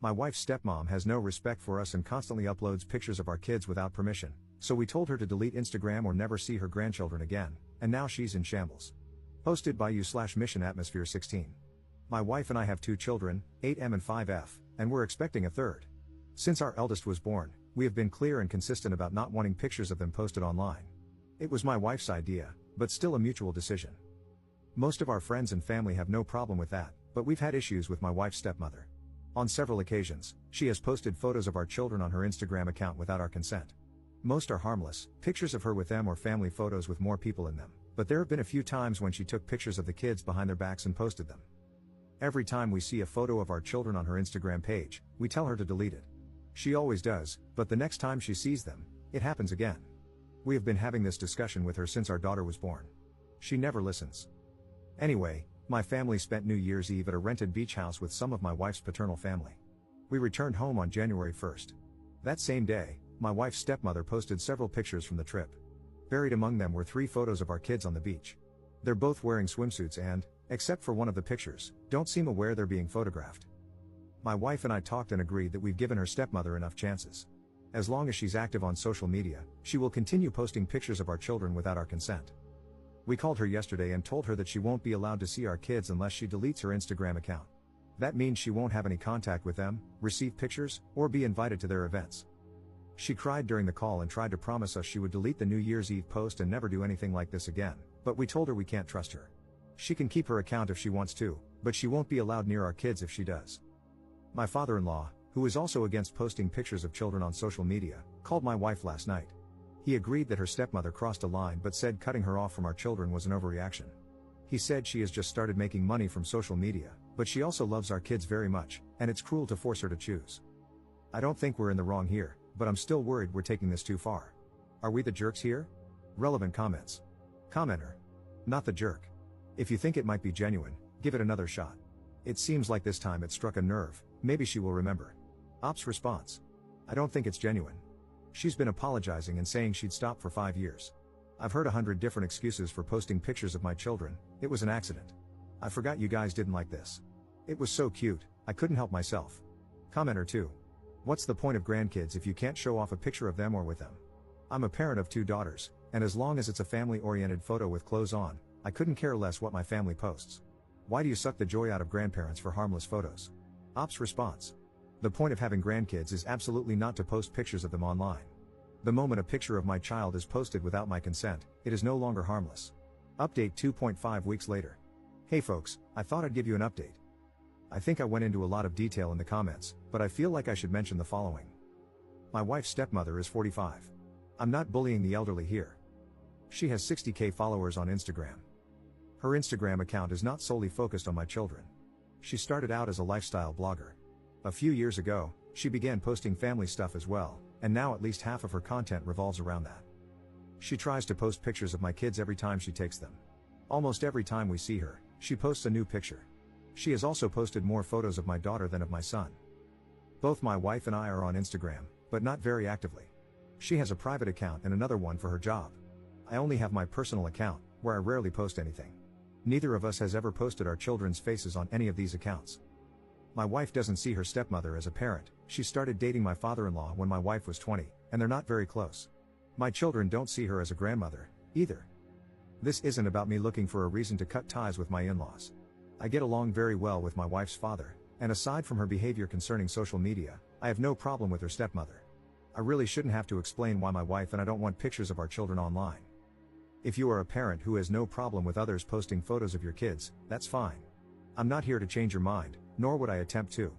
My wife's stepmom has no respect for us and constantly uploads pictures of our kids without permission, so we told her to delete Instagram or never see her grandchildren again, and now she's in shambles. Posted by you/Mission Atmosphere 16. My wife and I have 2 children, 8M and 5F, and we're expecting a third. Since our eldest was born, we have been clear and consistent about not wanting pictures of them posted online. It was my wife's idea, but still a mutual decision. Most of our friends and family have no problem with that, but we've had issues with my wife's stepmother. On several occasions, she has posted photos of our children on her Instagram account without our consent. Most are harmless, pictures of her with them or family photos with more people in them, but there have been a few times when she took pictures of the kids behind their backs and posted them. Every time we see a photo of our children on her Instagram page, we tell her to delete it. She always does, but the next time she sees them, it happens again. We have been having this discussion with her since our daughter was born. She never listens. Anyway, my family spent New Year's Eve at a rented beach house with some of my wife's paternal family. We returned home on January 1st. That same day, my wife's stepmother posted several pictures from the trip. Buried among them were 3 photos of our kids on the beach. They're both wearing swimsuits and, except for one of the pictures, don't seem aware they're being photographed. My wife and I talked and agreed that we've given her stepmother enough chances. As long as she's active on social media, she will continue posting pictures of our children without our consent. We called her yesterday and told her that she won't be allowed to see our kids unless she deletes her Instagram account. That means she won't have any contact with them, receive pictures, or be invited to their events. She cried during the call and tried to promise us she would delete the New Year's Eve post and never do anything like this again, but we told her we can't trust her. She can keep her account if she wants to, but she won't be allowed near our kids if she does. My father-in-law, who is also against posting pictures of children on social media, called my wife last night. He agreed that her stepmother crossed a line but said cutting her off from our children was an overreaction. He said she has just started making money from social media, but she also loves our kids very much, and it's cruel to force her to choose. I don't think we're in the wrong here, but I'm still worried we're taking this too far. Are we the jerks here? Relevant comments. Commenter. Not the jerk. If you think it might be genuine, give it another shot. It seems like this time it struck a nerve, maybe she will remember. Ops response. I don't think it's genuine. She's been apologizing and saying she'd stop for 5 years. I've heard 100 different excuses for posting pictures of my children. It was an accident. I forgot you guys didn't like this. It was so cute, I couldn't help myself. Commenter 2. What's the point of grandkids if you can't show off a picture of them or with them? I'm a parent of 2 daughters, and as long as it's a family-oriented photo with clothes on, I couldn't care less what my family posts. Why do you suck the joy out of grandparents for harmless photos? Ops response. The point of having grandkids is absolutely not to post pictures of them online. The moment a picture of my child is posted without my consent, it is no longer harmless. Update 2.5 weeks later. Hey folks, I thought I'd give you an update. I think I went into a lot of detail in the comments, but I feel like I should mention the following. My wife's stepmother is 45. I'm not bullying the elderly here. She has 60k followers on Instagram. Her Instagram account is not solely focused on my children. She started out as a lifestyle blogger. A few years ago, she began posting family stuff as well, and now at least half of her content revolves around that. She tries to post pictures of my kids every time she takes them. Almost every time we see her, she posts a new picture. She has also posted more photos of my daughter than of my son. Both my wife and I are on Instagram, but not very actively. She has a private account and another one for her job. I only have my personal account, where I rarely post anything. Neither of us has ever posted our children's faces on any of these accounts. My wife doesn't see her stepmother as a parent. She started dating my father-in-law when my wife was 20, and they're not very close. My children don't see her as a grandmother, either. This isn't about me looking for a reason to cut ties with my in-laws. I get along very well with my wife's father, and aside from her behavior concerning social media, I have no problem with her stepmother. I really shouldn't have to explain why my wife and I don't want pictures of our children online. If you are a parent who has no problem with others posting photos of your kids, that's fine. I'm not here to change your mind, nor would I attempt to.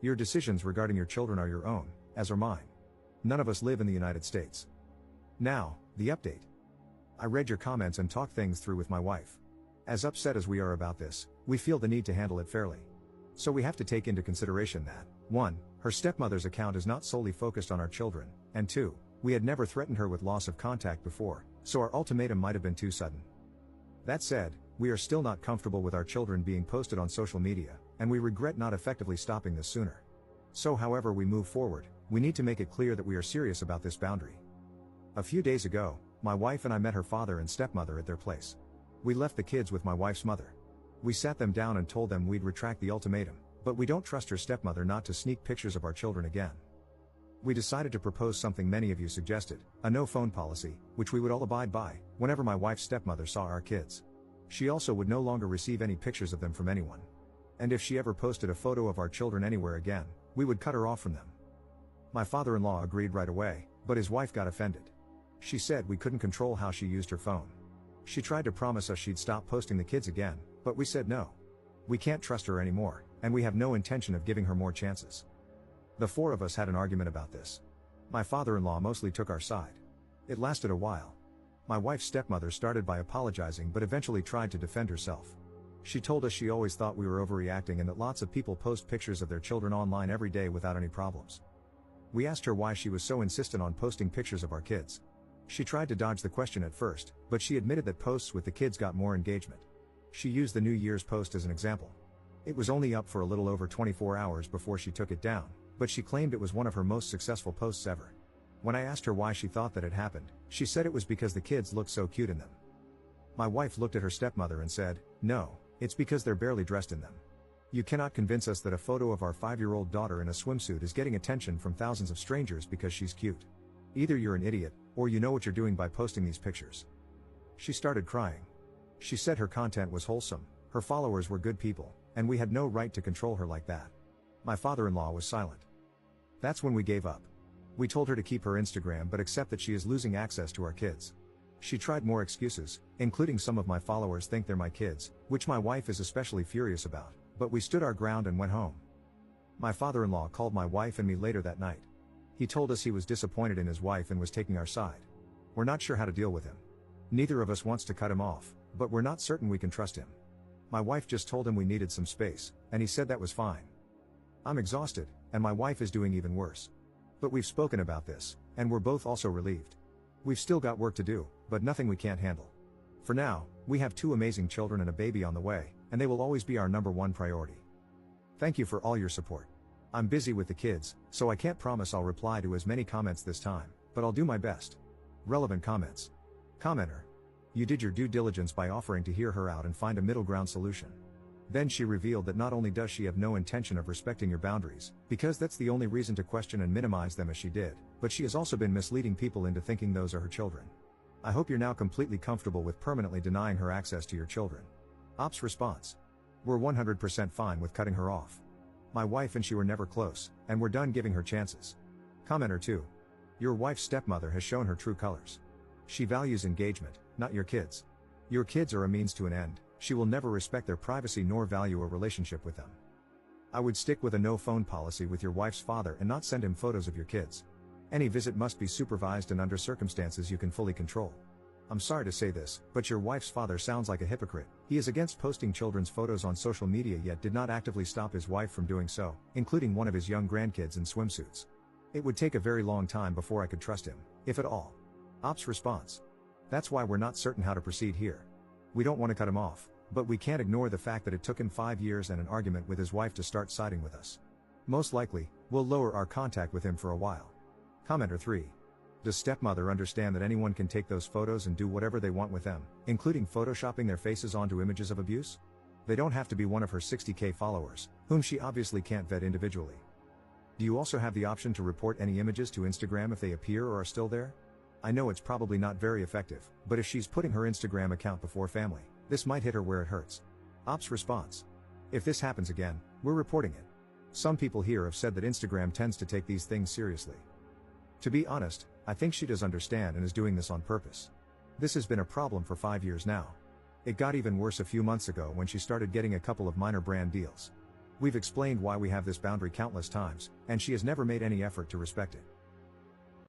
Your decisions regarding your children are your own, as are mine. None of us live in the United States. Now, the update. I read your comments and talked things through with my wife. As upset as we are about this, we feel the need to handle it fairly. So we have to take into consideration that, 1, her stepmother's account is not solely focused on our children, and 2, we had never threatened her with loss of contact before, so our ultimatum might have been too sudden. That said, we are still not comfortable with our children being posted on social media, and we regret not effectively stopping this sooner. So however we move forward, we need to make it clear that we are serious about this boundary. A few days ago, my wife and I met her father and stepmother at their place. We left the kids with my wife's mother. We sat them down and told them we'd retract the ultimatum, But we don't trust her stepmother not to sneak pictures of our children again. We decided to propose something many of you suggested, a no phone policy, which we would all abide by, whenever my wife's stepmother saw our kids. She also would no longer receive any pictures of them from anyone. And if she ever posted a photo of our children anywhere again, we would cut her off from them. My father-in-law agreed right away, but his wife got offended. She said we couldn't control how she used her phone. She tried to promise us she'd stop posting the kids again, but we said no. We can't trust her anymore, and we have no intention of giving her more chances. The four of us had an argument about this. My father-in-law mostly took our side. It lasted a while. My wife's stepmother started by apologizing but eventually tried to defend herself. She told us she always thought we were overreacting and that lots of people post pictures of their children online every day without any problems. We asked her why she was so insistent on posting pictures of our kids. She tried to dodge the question at first, but she admitted that posts with the kids got more engagement. She used the New Year's post as an example. It was only up for a little over 24 hours before she took it down, but she claimed it was one of her most successful posts ever. When I asked her why she thought that had happened, she said it was because the kids looked so cute in them. My wife looked at her stepmother and said, "No, it's because they're barely dressed in them. You cannot convince us that a photo of our 5-year-old daughter in a swimsuit is getting attention from thousands of strangers because she's cute. Either you're an idiot, or you know what you're doing by posting these pictures." She started crying. She said her content was wholesome, her followers were good people, and we had no right to control her like that. My father-in-law was silent. That's when we gave up. We told her to keep her Instagram but accept that she is losing access to our kids. She tried more excuses, including some of my followers think they're my kids, which my wife is especially furious about, but we stood our ground and went home. My father-in-law called my wife and me later that night. He told us he was disappointed in his wife and was taking our side. We're not sure how to deal with him. Neither of us wants to cut him off, but we're not certain we can trust him. My wife just told him we needed some space, and he said that was fine. I'm exhausted, and my wife is doing even worse. But we've spoken about this, and we're both also relieved. We've still got work to do, but nothing we can't handle. For now, we have 2 amazing children and a baby on the way, and they will always be our #1 priority. Thank you for all your support. I'm busy with the kids, so I can't promise I'll reply to as many comments this time, but I'll do my best. Relevant comments. Commenter. You did your due diligence by offering to hear her out and find a middle ground solution. Then she revealed that not only does she have no intention of respecting your boundaries, because that's the only reason to question and minimize them as she did, but she has also been misleading people into thinking those are her children. I hope you're now completely comfortable with permanently denying her access to your children. Ops response. We're 100% fine with cutting her off. My wife and she were never close, and we're done giving her chances. Commenter 2. Your wife's stepmother has shown her true colors. She values engagement, not your kids. Your kids are a means to an end. She will never respect their privacy nor value a relationship with them. I would stick with a no phone policy with your wife's father and not send him photos of your kids. Any visit must be supervised and under circumstances you can fully control. I'm sorry to say this, but your wife's father sounds like a hypocrite. He is against posting children's photos on social media yet did not actively stop his wife from doing so, including one of his young grandkids in swimsuits. It would take a very long time before I could trust him, if at all. Ops response. That's why we're not certain how to proceed here. We don't want to cut him off, but we can't ignore the fact that it took him 5 years and an argument with his wife to start siding with us. Most likely, we'll lower our contact with him for a while. Commenter 3. Does stepmother understand that anyone can take those photos and do whatever they want with them, including photoshopping their faces onto images of abuse? They don't have to be one of her 60K followers, whom she obviously can't vet individually. Do you also have the option to report any images to Instagram if they appear or are still there? I know it's probably not very effective, but if she's putting her Instagram account before family, this might hit her where it hurts. Ops response. If this happens again, we're reporting it. Some people here have said that Instagram tends to take these things seriously. To be honest, I think she does understand and is doing this on purpose. This has been a problem for 5 years now. It got even worse a few months ago when she started getting a couple of minor brand deals. We've explained why we have this boundary countless times, and she has never made any effort to respect it.